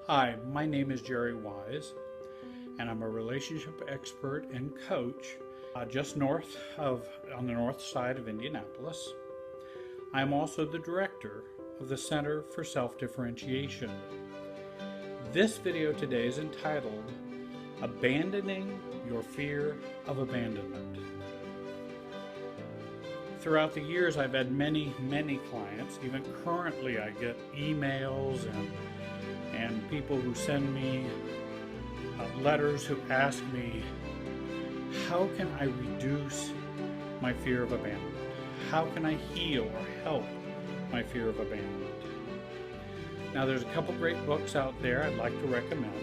Hi, my name is Jerry Wise, and I'm a relationship expert and coach just on the north side of Indianapolis. I'm also the director of the Center for Self-Differentiation. This video today is entitled Abandoning Your Fear of Abandonment. Throughout the years, I've had many clients. Even currently, I get emails and people who send me letters who ask me, how can I reduce my fear of abandonment? How can I heal or help my fear of abandonment? Now, there's a couple great books out there I'd like to recommend.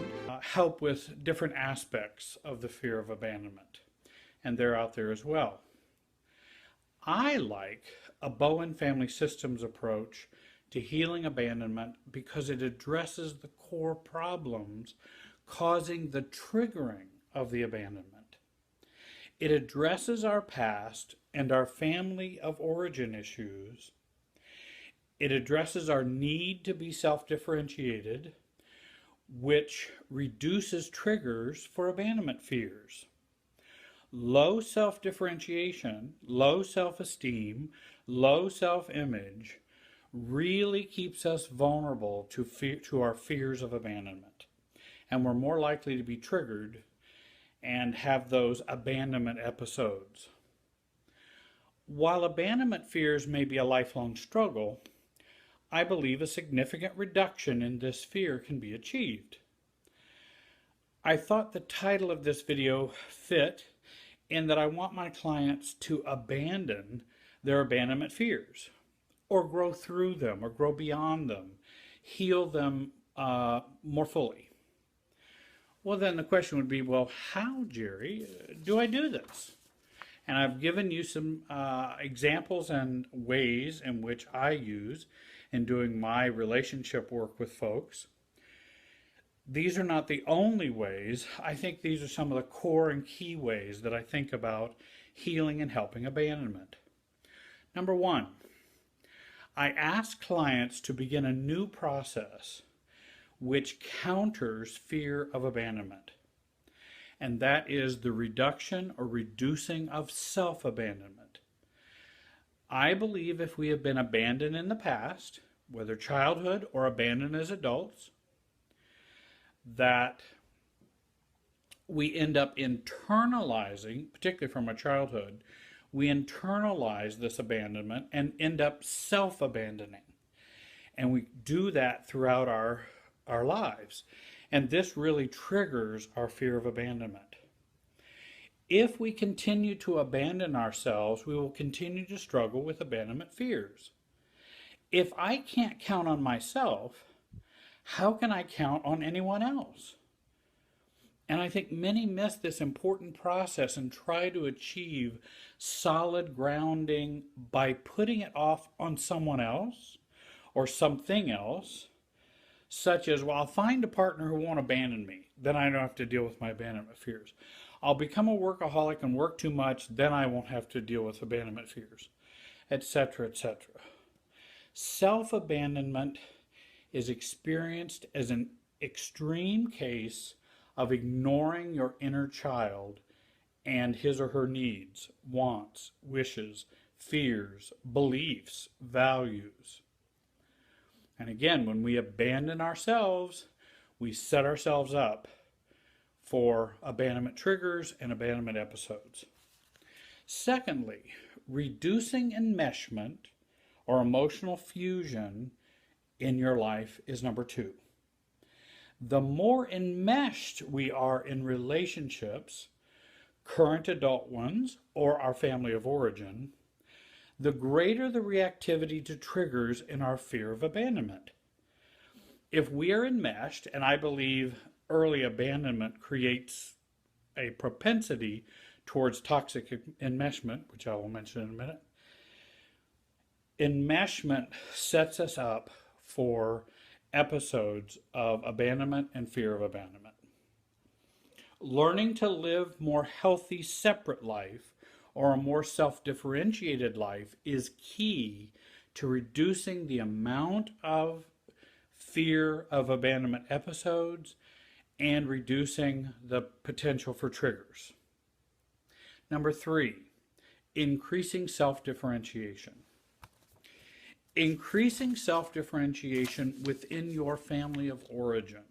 Help with different aspects of the fear of abandonment, and they're out there as well. I like a Bowen family systems approach to healing abandonment because it addresses the core problems causing the triggering of the abandonment. It addresses our past and our family of origin issues. It addresses our need to be self-differentiated, which reduces triggers for abandonment fears. Low self-differentiation, low self-esteem, low self-image really keeps us vulnerable to our fears of abandonment. And we're more likely to be triggered and have those abandonment episodes. While abandonment fears may be a lifelong struggle, I believe a significant reduction in this fear can be achieved. I thought the title of this video fit in that I want my clients to abandon their abandonment fears, or grow through them, or grow beyond them, heal them more fully. Well, then the question would be, well, how, Jerry, do I do this? And I've given you some examples and ways in which I use in doing my relationship work with folks. These are not the only ways. I think these are some of the core and key ways that I think about healing and helping abandonment. Number one, I ask clients to begin a new process which counters fear of abandonment. And that is the reduction or reducing of self-abandonment. I believe if we have been abandoned in the past, whether childhood or abandoned as adults, that we end up internalizing, particularly from our childhood, we internalize this abandonment and end up self-abandoning. And we do that throughout our lives. And this really triggers our fear of abandonment. If we continue to abandon ourselves, we will continue to struggle with abandonment fears. If I can't count on myself, how can I count on anyone else? And I think many miss this important process and try to achieve solid grounding by putting it off on someone else or something else, such as, well, I'll find a partner who won't abandon me. Then I don't have to deal with my abandonment fears. I'll become a workaholic and work too much. Then I won't have to deal with abandonment fears, etc., etc. Self-abandonment is experienced as an extreme case of ignoring your inner child and his or her needs, wants, wishes, fears, beliefs, values. And again, when we abandon ourselves, we set ourselves up for abandonment triggers and abandonment episodes. Secondly, reducing enmeshment or emotional fusion in your life is number two. The more enmeshed we are in relationships, current adult ones or our family of origin, the greater the reactivity to triggers in our fear of abandonment. If we are enmeshed, and I believe early abandonment creates a propensity towards toxic enmeshment, which I will mention in a minute, enmeshment sets us up for episodes of abandonment and fear of abandonment. Learning to live more healthy separate life or a more self-differentiated life is key to reducing the amount of fear of abandonment episodes, and reducing the potential for triggers. Number 3, increasing self-differentiation. Increasing self-differentiation within your family of origin.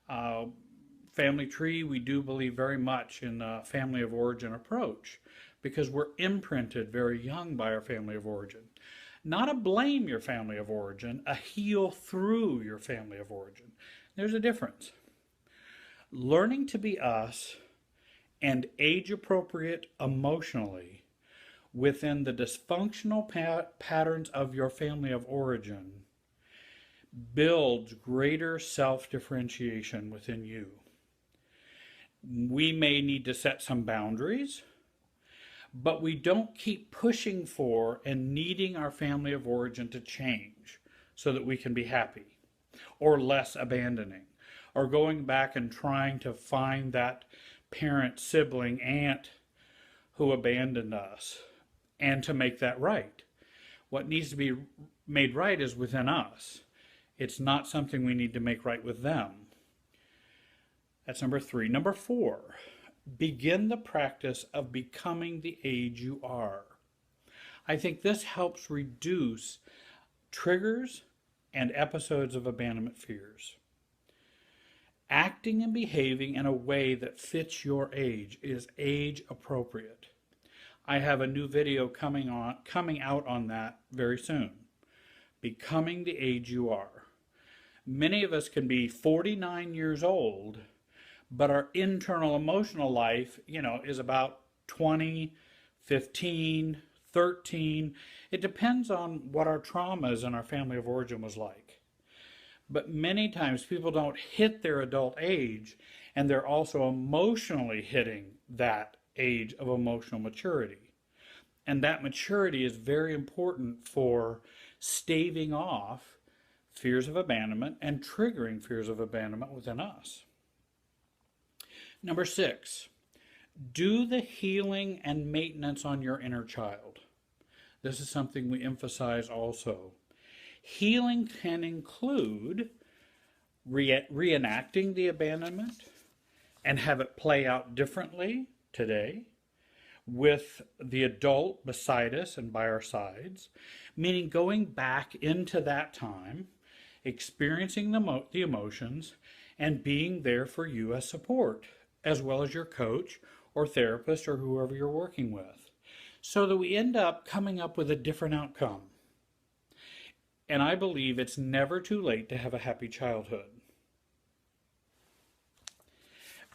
Family tree, we do believe very much in the family of origin approach because we're imprinted very young by our family of origin. Not a blame your family of origin, a heal through your family of origin. There's a difference. Learning to be us and age appropriate emotionally within the dysfunctional patterns of your family of origin builds greater self-differentiation within you. We may need to set some boundaries, but we don't keep pushing for and needing our family of origin to change so that we can be happy, or less abandoning, or going back and trying to find that parent, sibling, aunt who abandoned us and to make that right. What needs to be made right is within us. It's not something we need to make right with them. That's number 3. Number 4, begin the practice of becoming the age you are. I think this helps reduce triggers and episodes of abandonment fears. Acting and behaving in a way that fits your age is age appropriate. I have a new video coming out on that very soon. Becoming the age you are. Many of us can be 49 years old, but our internal emotional life, is about 20, 15, 13. It depends on what our traumas and our family of origin was like. But many times people don't hit their adult age, and they're also emotionally hitting that age of emotional maturity. And that maturity is very important for staving off fears of abandonment and triggering fears of abandonment within us. Number 6, do the healing and maintenance on your inner child. This is something we emphasize also. Healing can include reenacting the abandonment and have it play out differently today with the adult beside us and by our sides, meaning going back into that time, experiencing the emotions, and being there for you as support, as well as your coach or therapist or whoever you're working with, so that we end up coming up with a different outcome. And I believe it's never too late to have a happy childhood.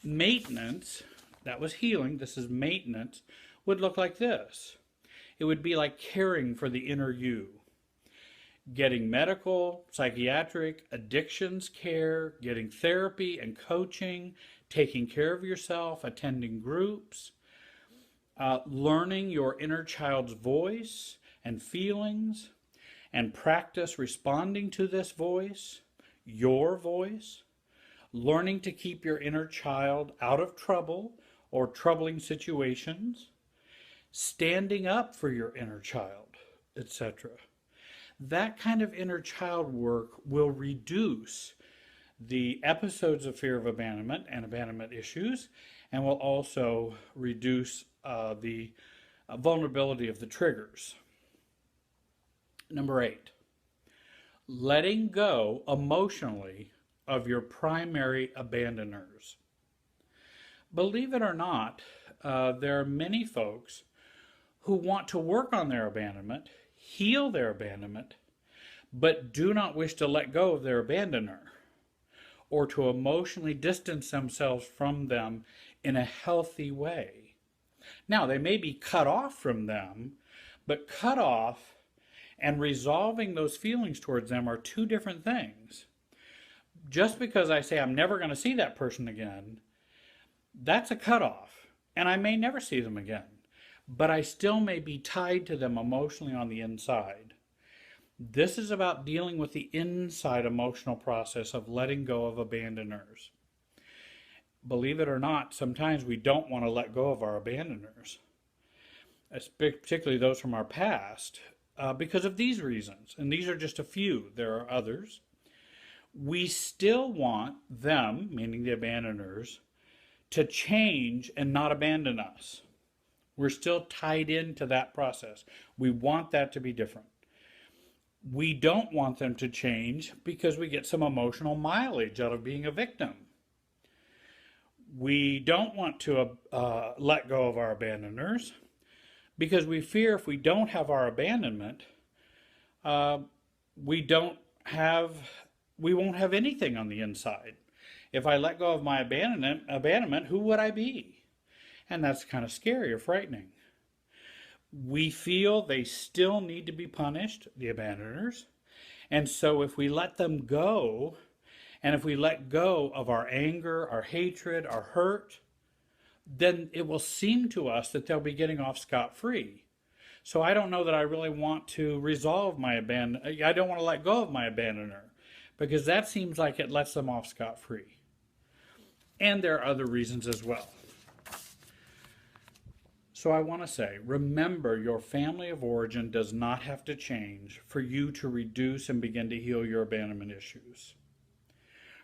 Maintenance, that was healing, this is maintenance, would look like this. It would be like caring for the inner you. Getting medical, psychiatric, addictions care, getting therapy and coaching, taking care of yourself, attending groups, learning your inner child's voice and feelings, and practice responding to this voice, your voice, learning to keep your inner child out of trouble or troubling situations, standing up for your inner child, etc. That kind of inner child work will reduce the episodes of fear of abandonment and abandonment issues, and will also reduce the vulnerability of the triggers. Number 8, letting go emotionally of your primary abandoners. Believe it or not, there are many folks who want to work on their abandonment, heal their abandonment, but do not wish to let go of their abandoner or to emotionally distance themselves from them in a healthy way. Now, they may be cut off from them, but cut off and resolving those feelings towards them are two different things. Just because I say I'm never going to see that person again, that's a cutoff, and I may never see them again, but I still may be tied to them emotionally on the inside. This is about dealing with the inside emotional process of letting go of abandoners. Believe it or not, sometimes we don't want to let go of our abandoners, particularly those from our past, because of these reasons. And these are just a few. There are others. we still want them, meaning the abandoners, to change and not abandon us. We're still tied into that process. We want that to be different. We don't want them to change because we get some emotional mileage out of being a victim. We don't want to let go of our abandoners because we fear if we don't have our abandonment, we won't have anything on the inside. If I let go of my abandonment, who would I be? And that's kind of scary or frightening. We feel they still need to be punished, the abandoners. And so if we let them go, and if we let go of our anger, our hatred, our hurt, then it will seem to us that they'll be getting off scot-free. So I don't know that I really want to resolve my I don't want to let go of my abandoner, because that seems like it lets them off scot-free. And there are other reasons as well. So I want to say, remember, your family of origin does not have to change for you to reduce and begin to heal your abandonment issues.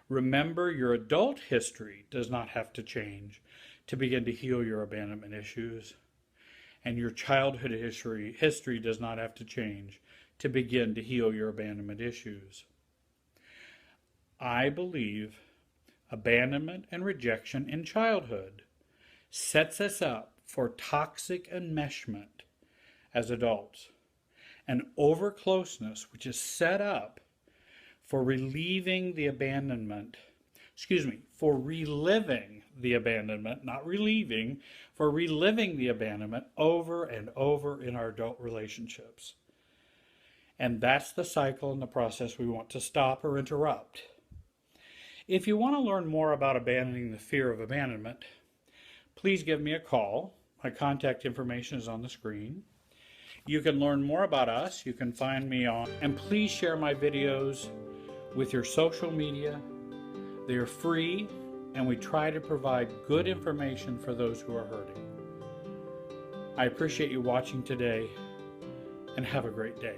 Remember, your adult history does not have to change to begin to heal your abandonment issues. And your childhood history does not have to change to begin to heal your abandonment issues. I believe abandonment and rejection in childhood sets us up for toxic enmeshment as adults, and over closeness, which is set up for reliving the abandonment, for reliving the abandonment, not relieving, for reliving the abandonment over and over in our adult relationships. And that's the cycle and the process we want to stop or interrupt. If you want to learn more about abandoning the fear of abandonment, please give me a call. My contact information is on the screen. You can learn more about us. You can find me on, and please share my videos with your social media. They are free, and we try to provide good information for those who are hurting. I appreciate you watching today, and have a great day.